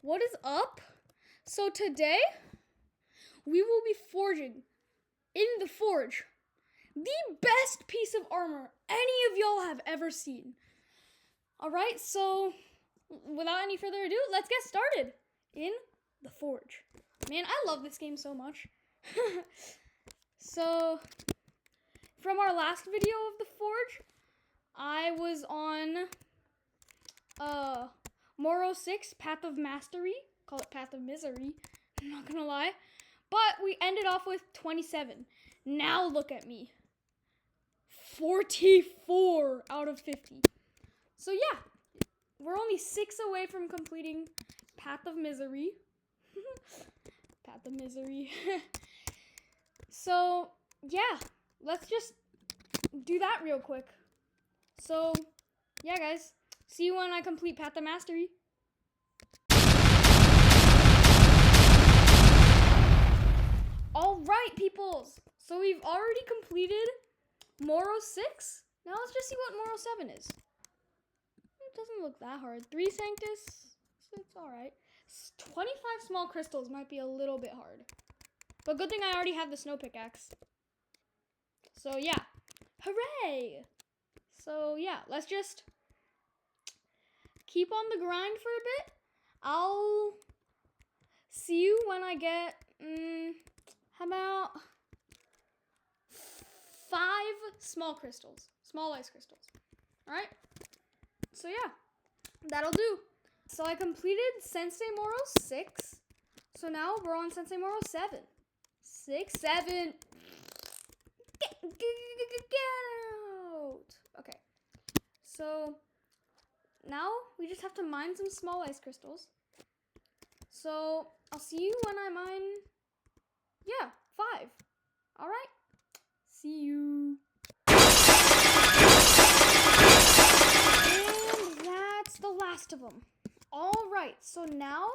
What is up? So today, we will be forging in the forge the best piece of armor any of y'all have ever seen. Alright, so without any further ado, let's get started in the forge. Man, I love this game so much. So, from our last video of the forge, I was on Moro 6, Path of Mastery. Call it Path of Misery. I'm not gonna lie. But we ended off with 27. Now look at me. 44 out of 50. So yeah, we're only 6 away from completing Path of Misery. Path of Misery. So yeah, let's just do that real quick. So yeah, guys, see you when I complete Path of Mastery. Alright, peoples. So we've already completed Moro 6. Now let's just see what Moro 7 is. It doesn't look that hard. 3 Sanctus. So it's alright. 25 small crystals might be a little bit hard. But good thing I already have the snow pickaxe. So yeah. Hooray! So yeah, let's just keep on the grind for a bit. I'll see you when I get, how about 5 small crystals, small ice crystals. All right. So yeah, that'll do. So I completed Sensei Moro 6. So now we're on Sensei Moro 7. 6, 7. Get out. Okay. So now we just have to mine some small ice crystals. So I'll see you when I mine, yeah, 5. All right. See you. And that's the last of them. All right. So now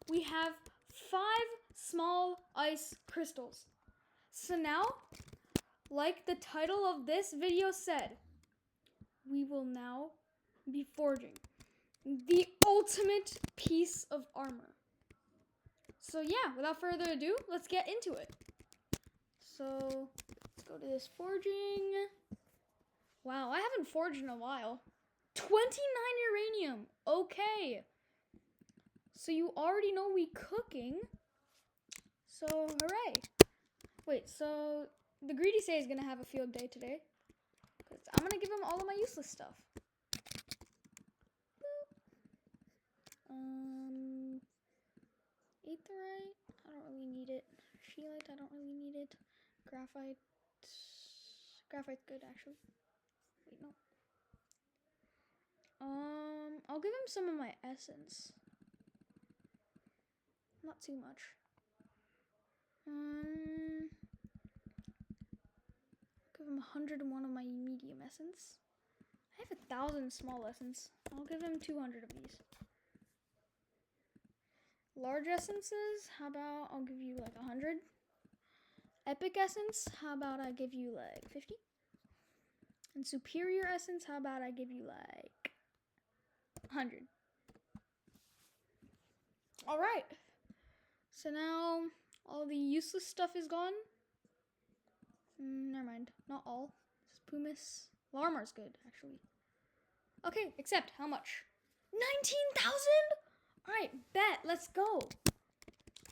we have 5 small ice crystals. So now, like the title of this video said, we will now be forging the ultimate piece of armor. So yeah, without further ado, let's get into it. So let's go to this forging. Wow, I haven't forged in a while. 29 uranium. Okay. So you already know we cooking. So hooray. Wait, so the greedy say is gonna have a field day today. Cause I'm gonna give him all of my useless stuff. Aetherite, I don't really need it. Scheelite, I don't really need it. Graphite's good actually. Wait, no. I'll give him some of my essence. Not too much. Give him 101 of my medium essence. I have 1,000 small essence. I'll give him 200 of these. Large essences, how about I'll give you like 100? Epic essence, how about I give you like 50? And superior essence, how about I give you like 100? Alright. So now all the useless stuff is gone. Never mind. Not all. Pumice. Larmar's good, actually. Okay, except how much? 19,000? Alright, bet. Let's go.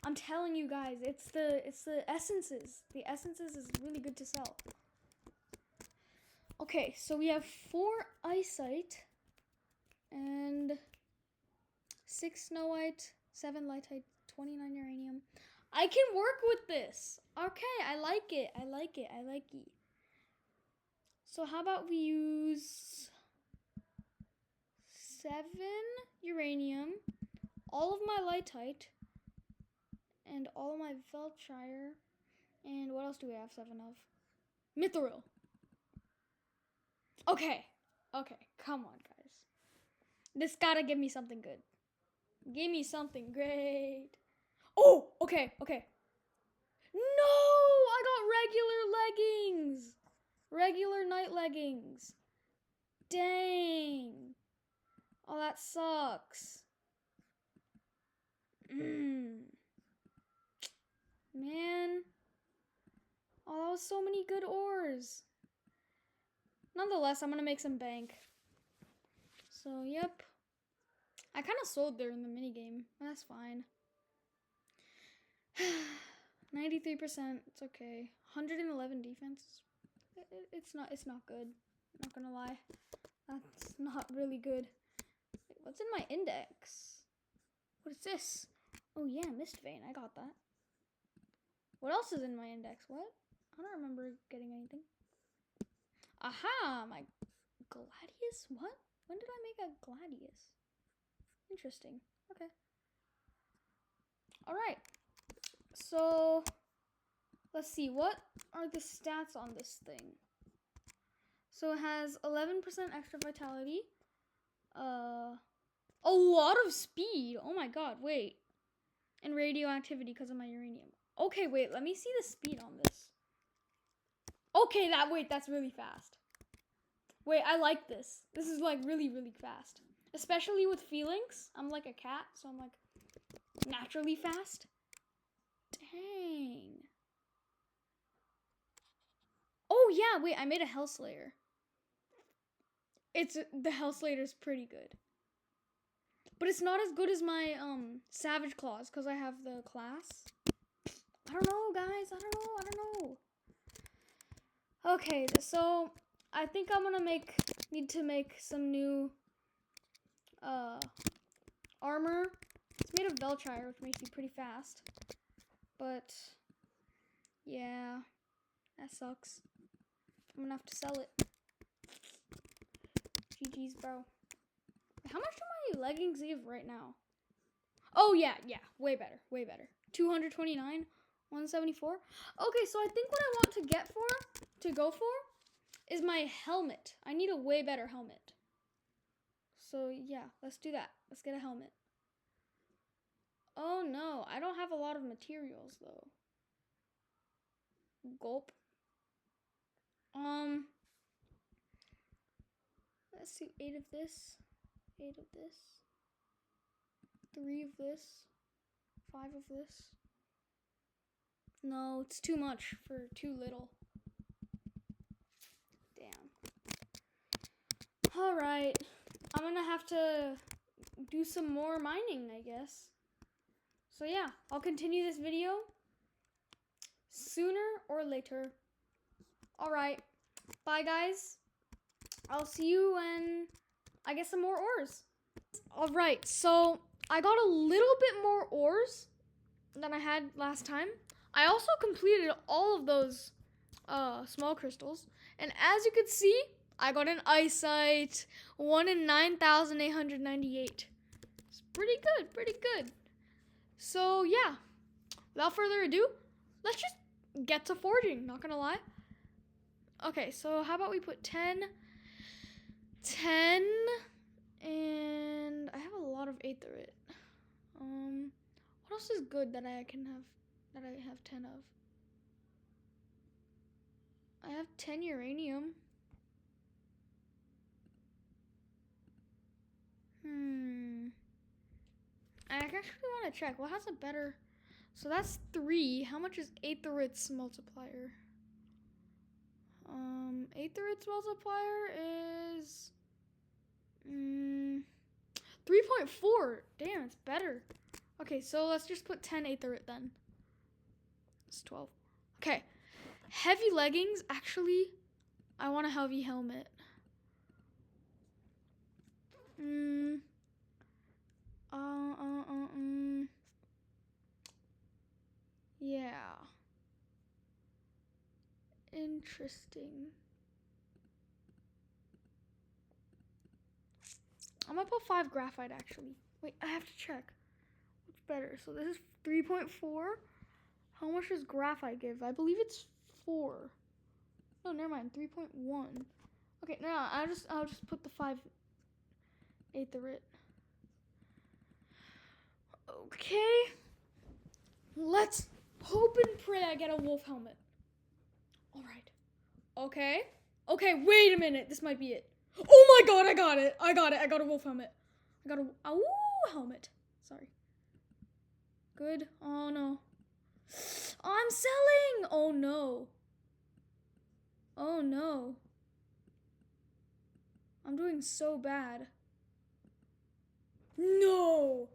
I'm telling you guys, it's the essences. The essences is really good to sell. Okay, so we have 4 Icite and 6 Snowite, 7 Lightite, 29 Uranium. I can work with this. Okay, I like it. I like it. I like it. So how about we use 7 Uranium, all of my Lightite, and all of my Veltshire, and what else do we have 7 of? Mithril. Okay, come on, guys. This gotta give me something good. Give me something great. Oh, okay. No, I got regular leggings. Regular night leggings. Dang. Oh, that sucks. Man. Oh, that was so many good ores. Nonetheless, I'm gonna make some bank. So, yep. I kind of sold there in the minigame. That's fine. 93%. It's okay. 111 defense. It's not good. Not gonna lie. That's not really good. Wait, what's in my index? What is this? Oh yeah, Mist Vein. I got that. What else is in my index? What? I don't remember getting anything. Aha! My Gladius? What? When did I make a Gladius? Interesting. Okay. Alright. So, let's see. What are the stats on this thing? So it has 11% extra vitality. A lot of speed. Oh my god, wait. And radioactivity because of my uranium. Okay, wait, let me see the speed on this. Okay, that's really fast. Wait, I like this. This is like really, really fast. Especially with feelings. I'm like a cat, so I'm like naturally fast. Dang. Oh yeah, wait, I made a Hellslayer. The Hellslayer is pretty good. But it's not as good as my Savage Claws because I have the class. I don't know, guys. I don't know. Okay, so I think I'm gonna need to make some new armor. It's made of Veltire, which makes you pretty fast. But yeah, that sucks. I'm gonna have to sell it. GG's, bro. How much do my leggings give right now? Oh yeah, way better. 229, 174. Okay, so I think what I want to go for is my helmet. I need a way better helmet. So yeah, let's do that. Let's get a helmet. Oh no, I don't have a lot of materials though. Gulp. Let's see, 8 of this, 8 of this, 3 of this, 5 of this. No, it's too much for too little. Damn. Alright, I'm gonna have to do some more mining, I guess. So yeah, I'll continue this video sooner or later. Alright, bye guys. I'll see you when I get some more ores. Alright, so I got a little bit more ores than I had last time. I also completed all of those small crystals. And as you can see, I got an eyesight, 1 in 9,898. It's pretty good. So yeah, without further ado, let's just get to forging, not gonna lie. Okay, so how about we put 10, and I have a lot of aetherite. What else is good that I have 10 of? I have 10 uranium. I actually want to check. What has a better... So that's 3. How much is aetherite's multiplier? Aetherite's multiplier is... 3.4. Damn, it's better. Okay, so let's just put 10 aetherite then. It's 12. Okay. Heavy leggings. Actually, I want a heavy helmet. Yeah. Interesting. I'm gonna put 5 graphite actually. Wait, I have to check. What's better? So this is 3.4. How much does graphite give? I believe it's 4. No, never mind. 3.1. Okay, no, I'll just put the 5 aetherite. Okay. Let's hope and pray I get a wolf helmet. Alright. Okay. Okay, wait a minute. This might be it. Oh my god, I got it. I got a wolf helmet. I got a helmet. Sorry. Good. Oh no. I'm selling! Oh no. Oh no. I'm doing so bad. No!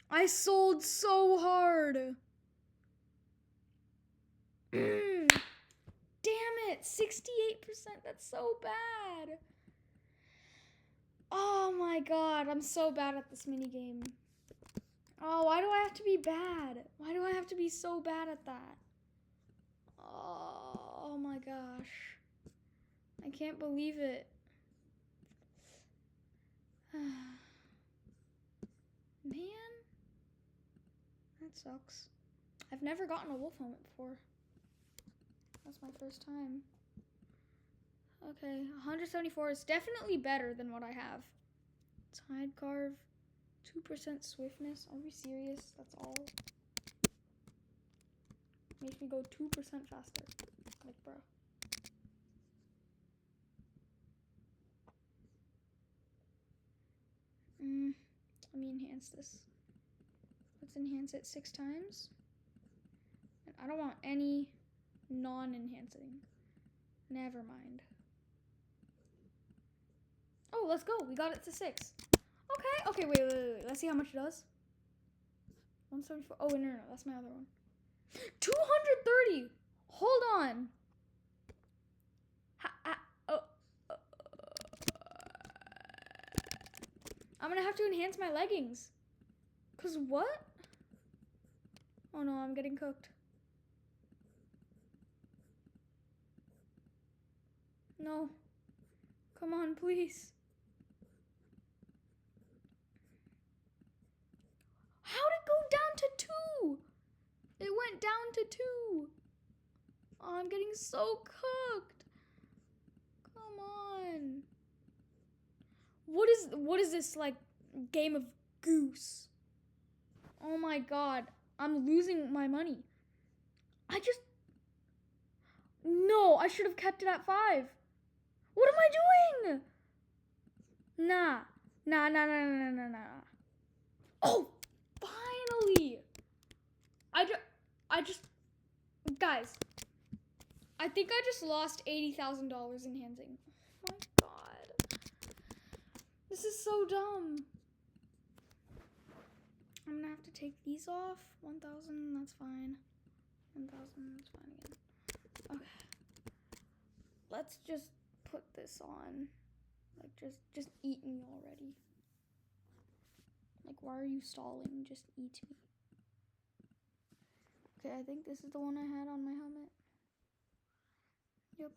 I sold so hard. Damn it. 68%. That's so bad. Oh my god. I'm so bad at this minigame. Oh, why do I have to be bad? Why do I have to be so bad at that? Oh my gosh. I can't believe it. Man. That sucks. I've never gotten a wolf helmet before. That's my first time. Okay, 174 is definitely better than what I have. Tide carve. 2% swiftness. Are we serious? That's all? Makes me go 2% faster. Like, bro. Let me enhance this. Let's enhance it 6 times. And I don't want any non-enhancing. Never mind. Oh, let's go. We got it to 6. Okay. Okay, wait. Let's see how much it does. 174. Oh, no. That's my other one. 230. Hold on. I'm gonna have to enhance my leggings. Cause what? Oh no, I'm getting cooked. No. Come on, please. How'd it go down to 2? It went down to 2. Oh, I'm getting so cooked. Come on. What is this, like, game of goose? Oh my god. I'm losing my money. No, I should have kept it at 5. What am I doing? Nah. Oh, finally. Guys, I think I just lost $80,000 in enhancing. Oh my god. This is so dumb. I'm gonna have to take these off. 1,000, that's fine. 1,000, that's fine again. Okay. Let's just put this on. Like, just eat me already. Like, why are you stalling? Just eat me. Okay, I think this is the one I had on my helmet. Yep.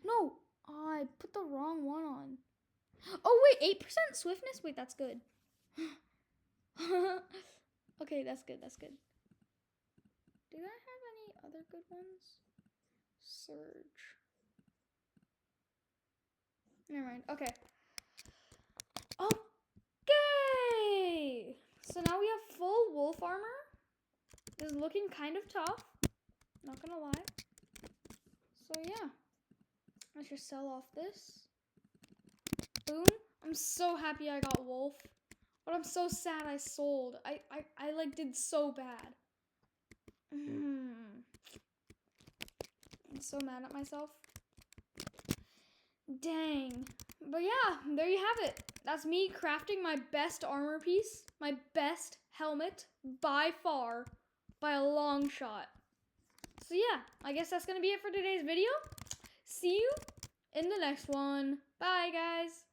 No! Oh, I put the wrong one on. Oh, wait, 8% swiftness? Wait, that's good. Okay, that's good. Did I have any other good ones? Surge. Never mind. Okay. Okay! So now we have full wolf armor. This is looking kind of tough. Not gonna lie. So yeah. Let's just sell off this. Boom. I'm so happy I got wolf. But I'm so sad I sold. I like did so bad. I'm so mad at myself. Dang. But yeah, there you have it. That's me crafting my best armor piece. My best helmet by far. By a long shot. So yeah, I guess that's going to be it for today's video. See you in the next one. Bye, guys.